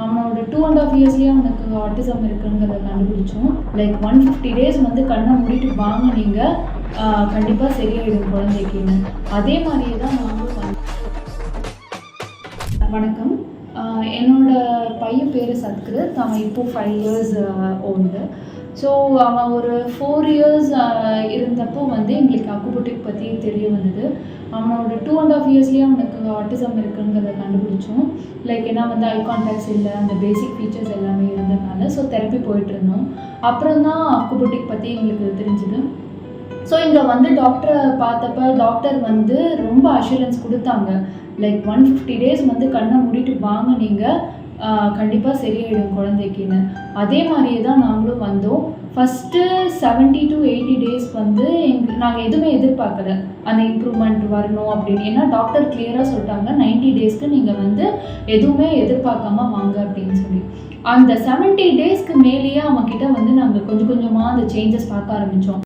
அவனோட 2.5 இயர்ஸ்லேயே அவனுக்கு ஆட்டிசம் இருக்குங்கிறத கண்டுபிடிச்சோம். லைக் 150 டேஸ் வந்து கண்ணை மூடிட்டு வாங்க நீங்கள் கண்டிப்பாக சரியாயிடும் குழந்தைக்குன்னு. அதே மாதிரியே தான் நாங்களும் வணக்கம். என்னோட பையன் பேர் சத்கிருத். அவன் இப்போது 5 இயர்ஸ் ஓல்டு. ஸோ அவன் ஒரு 4 இயர்ஸ் இருந்தப்போ வந்து எங்களுக்கு அக்குபுட்டிக் பற்றி தெரிய வந்தது. அவனோட 2.5 இயர்ஸ்லேயே அவனுக்கு ஆட்டிசம் இருக்குங்கிறத கண்டுபிடிச்சோம். லைக் ஏன்னா வந்து ஐ கான்டாக்ட்ஸ் இல்லை, அந்த பேசிக் ஃபீச்சர்ஸ் எல்லாமே இருந்ததுனால ஸோ தெரப்பி போயிட்டுருந்தோம். அப்புறம் தான் அக்குபுட்டிக் பற்றி எங்களுக்கு தெரிஞ்சுது. ஸோ இங்கே வந்து டாக்டரை பார்த்தப்ப டாக்டர் வந்து ரொம்ப அஷூரன்ஸ் கொடுத்தாங்க. லைக் 150 டேஸ் வந்து கண்ணை மூடிட்டு வாங்க நீங்கள் கண்டிப்பாக சரியாயிடும் குழந்தைக்குன்னு. அதே மாதிரியே தான் நாங்களும் வந்தோம். ஃபஸ்ட்டு 70 to 80 டேஸ் வந்து நாங்கள் எதுவுமே எதிர்பார்க்கல அந்த இம்ப்ரூவ்மெண்ட் வரணும் அப்படின்னு. ஏன்னா டாக்டர் கிளியராக சொல்லிட்டாங்க 90 டேஸ்க்கு நீங்கள் வந்து எதுவுமே எதிர்பார்க்காம வாங்க அப்படின்னு சொல்லி. அந்த 70 டேஸ்க்கு மேலேயே அவங்கக்கிட்ட வந்து நாங்கள் கொஞ்சம் கொஞ்சமாக அந்த சேஞ்சஸ் பார்க்க ஆரம்பித்தோம்.